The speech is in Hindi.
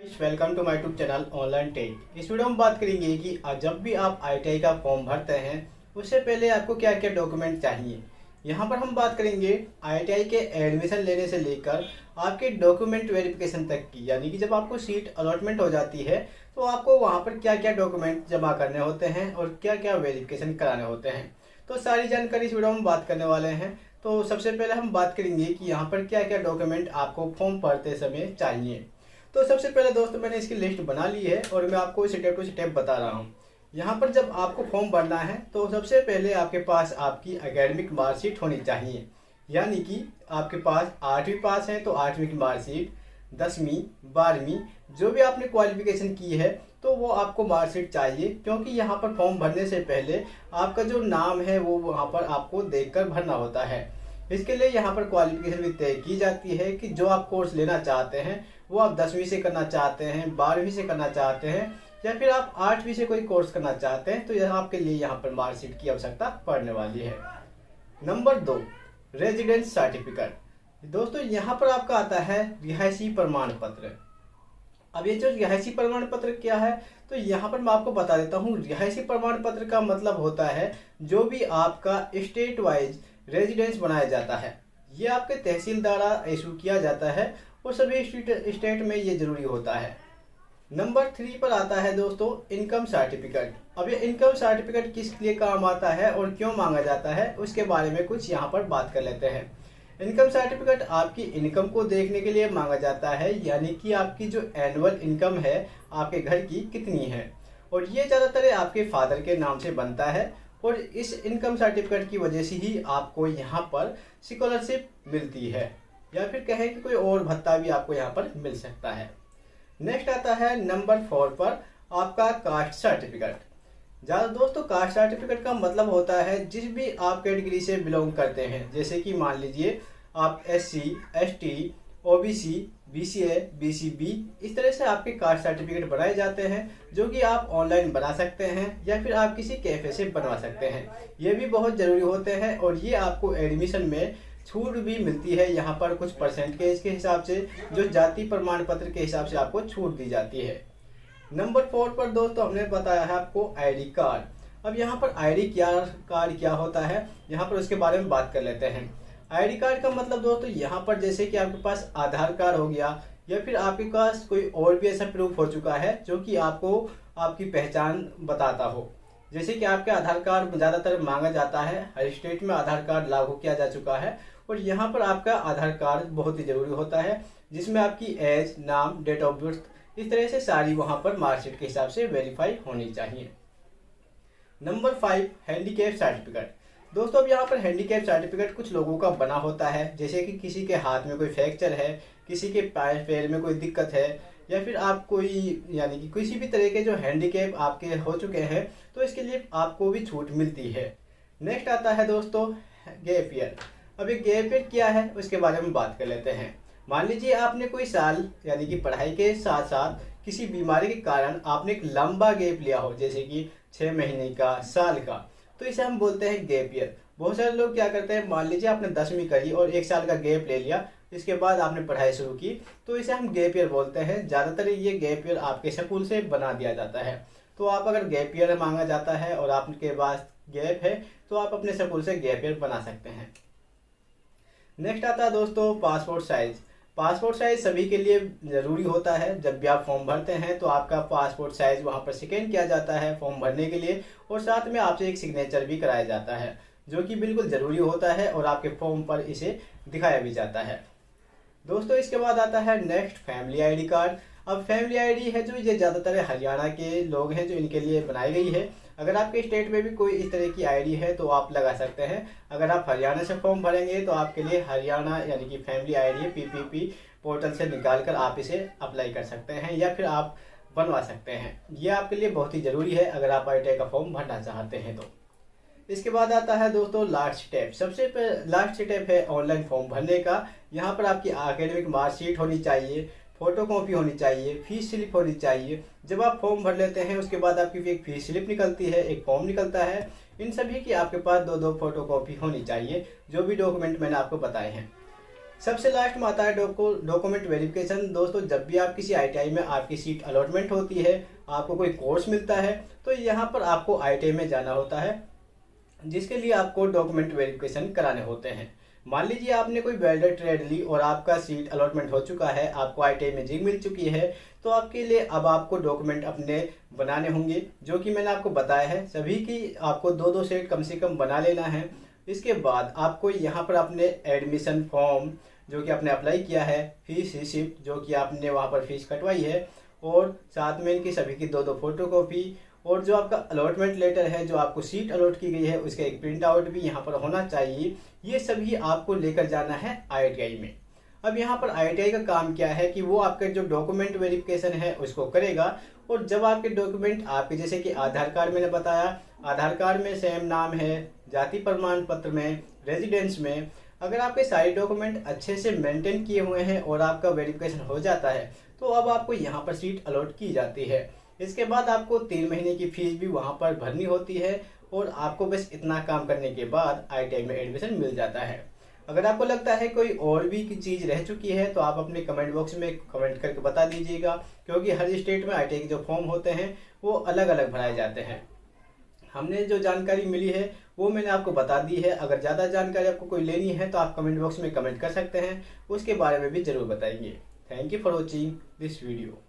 Welcome to my YouTube channel online tech. इस वीडियो में बात करेंगे कि जब भी आप आईटीआई का फॉर्म भरते हैं उससे पहले आपको क्या क्या डॉक्यूमेंट चाहिए। यहाँ पर हम बात करेंगे आईटीआई के एडमिशन लेने से लेकर आपके डॉक्यूमेंट वेरिफिकेशन तक की, यानी कि जब आपको सीट अलॉटमेंट हो जाती है तो आपको वहाँ पर क्या क्या डॉक्यूमेंट जमा करने होते हैं और क्या क्या वेरिफिकेशन कराने होते हैं। तो सारी जानकारी इस वीडियो में बात करने वाले हैं। तो सबसे पहले हम बात करेंगे कि यहाँ पर क्या क्या डॉक्यूमेंट आपको फॉर्म भरते समय चाहिए। तो सबसे पहले दोस्तों मैंने इसकी लिस्ट बना ली है और मैं आपको स्टेप टू स्टेप बता रहा हूँ। यहाँ पर जब आपको फॉर्म भरना है तो सबसे पहले आपके पास आपकी एकेडमिक मार्कशीट होनी चाहिए, यानी कि आपके पास 8वीं पास है तो 8वीं की मार्कशीट, 10वीं 12वीं जो भी आपने क्वालिफिकेशन की है तो वो आपको मार्कशीट चाहिए, क्योंकि यहाँ पर फॉर्म भरने से पहले आपका जो नाम है वो वहाँ पर आपको देखकर भरना होता है। इसके लिए यहाँ पर क्वालिफिकेशन भी तय की जाती है कि जो आप कोर्स लेना चाहते हैं वो आप 10वीं से करना चाहते हैं, 12वीं से करना चाहते हैं या फिर आप 8वीं से कोई कोर्स करना चाहते हैं, तो यह आपके लिए यहाँ पर मार्कशीट की आवश्यकता पड़ने वाली है। Number 2, residence certificate. दोस्तों यहाँ पर आपका आता है रिहायशी प्रमाण पत्र। अब ये जो रिहायशी प्रमाण पत्र क्या है, तो यहाँ पर मैं आपको बता देता हूँ। रिहायशी प्रमाण पत्र का मतलब होता है जो भी आपका स्टेट वाइज रेजिडेंस बनाया जाता है, ये आपके तहसील द्वारा इशू किया जाता है और सभी स्टेट में ये जरूरी होता है। नंबर 3 पर आता है दोस्तों इनकम सर्टिफिकेट। अब ये इनकम सर्टिफिकेट किस लिए काम आता है और क्यों मांगा जाता है उसके बारे में कुछ यहाँ पर बात कर लेते हैं। इनकम सर्टिफिकेट आपकी इनकम को देखने के लिए मांगा जाता है, यानी कि आपकी जो एनुअल इनकम है आपके घर की कितनी है, और ये ज़्यादातर आपके फादर के नाम से बनता है और इस इनकम सर्टिफिकेट की वजह से ही आपको यहाँ पर स्कॉलरशिप मिलती है या फिर कहें कि कोई और भत्ता भी आपको यहाँ पर मिल सकता है। नेक्स्ट आता है नंबर 4 पर आपका कास्ट सर्टिफिकेट। ज़्यादा दोस्तों कास्ट सर्टिफिकेट का मतलब होता है जिस भी आप कैटेगरी से बिलोंग करते हैं, जैसे कि मान लीजिए आप SC, ST, OBC, BCA, BCB, इस तरह से आपके कास्ट सर्टिफिकेट बनाए जाते हैं जो कि आप ऑनलाइन बना सकते हैं या फिर आप किसी कैफे से बनवा सकते हैं। ये भी बहुत ज़रूरी होते हैं और ये आपको एडमिशन में छूट भी मिलती है यहाँ पर कुछ परसेंटेज के हिसाब से, जो जाति प्रमाण पत्र के हिसाब से आपको छूट दी जाती है। नंबर 4 पर दोस्तों हमने बताया है आपको आईडी कार्ड। अब यहाँ पर आईडी कार्ड क्या होता है, यहाँ पर उसके बारे में बात कर लेते हैं। आईडी कार्ड का मतलब दोस्तों यहाँ पर जैसे कि आपके पास आधार कार्ड हो गया या फिर आपके पास कोई और भी ऐसा प्रूफ हो चुका है जो कि आपको आपकी पहचान बताता हो। जैसे कि आपके आधार कार्ड ज़्यादातर मांगा जाता है, हर स्टेट में आधार कार्ड लागू किया जा चुका है और यहाँ पर आपका आधार कार्ड बहुत ही ज़रूरी होता है, जिसमें आपकी एज, नाम, डेट ऑफ बर्थ, इस तरह से सारी वहाँ पर मार्कशीट के हिसाब से वेरीफाई होनी चाहिए। Number 5, handicap certificate. दोस्तों अब यहाँ पर हैंडीकैप सर्टिफिकेट कुछ लोगों का बना होता है, जैसे कि किसी के हाथ में कोई फ्रैक्चर है, किसी के पैर में कोई दिक्कत है या फिर आप कोई यानी कि किसी भी तरह के जो हैंडीकैप आपके हो चुके हैं तो इसके लिए आपको भी छूट मिलती है। नेक्स्ट आता है दोस्तों गैप ईयर। अब ये गैप ईयर क्या है उसके बारे में बात कर लेते हैं। मान लीजिए आपने कोई साल यानी कि पढ़ाई के साथ साथ किसी बीमारी के कारण आपने एक लंबा गैप लिया हो, जैसे कि 6 महीने का, साल का, तो इसे हम बोलते हैं गैप ईयर। बहुत सारे लोग क्या करते हैं, मान लीजिए आपने 10वीं करी और 1 साल का गैप ले लिया, इसके बाद आपने पढ़ाई शुरू की, तो इसे हम गैप ईयर बोलते हैं। ज़्यादातर ये गैप ईयर आपके स्कूल से बना दिया जाता है। तो आप अगर गैप ईयर मांगा जाता है और आपके पास गैप है तो आप अपने स्कूल से गैप ईयर बना सकते हैं। नेक्स्ट आता है दोस्तों पासपोर्ट साइज। पासपोर्ट साइज सभी के लिए ज़रूरी होता है। जब भी आप फॉर्म भरते हैं तो आपका पासपोर्ट साइज वहाँ पर स्कैन किया जाता है फॉर्म भरने के लिए, और साथ में आपसे एक सिग्नेचर भी कराया जाता है जो कि बिल्कुल ज़रूरी होता है और आपके फॉर्म पर इसे दिखाया भी जाता है। दोस्तों इसके बाद आता है नेक्स्ट फैमिली आईडी कार्ड। अब फैमिली आईडी है जो ये ज़्यादातर हरियाणा के लोग हैं जो इनके लिए बनाई गई है। अगर आपके स्टेट में भी कोई इस तरह की आईडी है तो आप लगा सकते हैं। अगर आप हरियाणा से फॉर्म भरेंगे तो आपके लिए हरियाणा यानी कि फैमिली आईडी PPP पोर्टल से निकाल कर आप इसे अप्लाई कर सकते हैं या फिर आप बनवा सकते हैं। ये आपके लिए बहुत ही ज़रूरी है अगर आप आईटीआई का फॉर्म भरना चाहते हैं तो। इसके बाद आता है दोस्तों लास्ट स्टेप। सबसे लास्ट स्टेप है ऑनलाइन फॉर्म भरने का। यहाँ पर आपकी एकेडमिक मार्कशीट होनी चाहिए, फोटो कॉपी होनी चाहिए, फीस स्लिप होनी चाहिए। जब आप फॉर्म भर लेते हैं उसके बाद आपकी एक फीस स्लिप निकलती है, एक फॉर्म निकलता है। इन सभी की आपके पास 2-2 फोटो कॉपी होनी चाहिए, जो भी डॉक्यूमेंट मैंने आपको बताए हैं। सबसे लास्ट में आता है डॉक्यूमेंट वेरिफिकेशन। दोस्तों, जब भी आप किसी आईटीआई में आपकी सीट अलॉटमेंट होती है, आपको कोई कोर्स मिलता है, तो यहाँ पर आपको आईटीआई में जाना होता है, जिसके लिए आपको डॉक्यूमेंट वेरिफिकेशन कराने होते हैं। मान लीजिए आपने कोई वेल्डर ट्रेड ली और आपका सीट अलॉटमेंट हो चुका है, आपको आईटीआई में जिग मिल चुकी है, तो आपके लिए अब आपको डॉक्यूमेंट अपने बनाने होंगे, जो कि मैंने आपको बताया है। सभी की आपको दो दो सेट कम से कम बना लेना है। इसके बाद आपको यहाँ पर अपने एडमिशन फॉर्म जो कि आपने अप्लाई किया है, फीस रिसिप्ट जो कि आपने वहाँ पर फीस कटवाई है, और साथ में इनकी सभी की दो दो फोटोकॉपी, और जो आपका अलॉटमेंट लेटर है, जो आपको सीट अलॉट की गई है, उसका एक प्रिंट आउट भी यहाँ पर होना चाहिए। ये सभी आपको लेकर जाना है आईटीआई में। अब यहाँ पर आईटीआई का काम क्या है कि वो आपके जो डॉक्यूमेंट वेरिफिकेशन है उसको करेगा, और जब आपके डॉक्यूमेंट आपके, जैसे कि आधार कार्ड मैंने बताया, आधार कार्ड में सेम नाम है, जाति प्रमाण पत्र में, रेजिडेंस में, अगर आपके सारे डॉक्यूमेंट अच्छे से मेंटेन किए हुए हैं और आपका वेरिफिकेशन हो जाता है, तो अब आपको यहाँ पर सीट अलॉट की जाती है। इसके बाद आपको 3 महीने की फीस भी वहाँ पर भरनी होती है, और आपको बस इतना काम करने के बाद आईटीआई में एडमिशन मिल जाता है। अगर आपको लगता है कोई और भी चीज़ रह चुकी है, तो आप अपने कमेंट बॉक्स में कमेंट करके बता दीजिएगा, क्योंकि हर स्टेट में आईटीआई के जो फॉर्म होते हैं वो अलग अलग भराए जाते हैं। हमने जो जानकारी मिली है वो मैंने आपको बता दी है। अगर ज़्यादा जानकारी आपको कोई लेनी है तो आप कमेंट बॉक्स में कमेंट कर सकते हैं, उसके बारे में भी ज़रूर बताएंगे। Thank you for watching this video.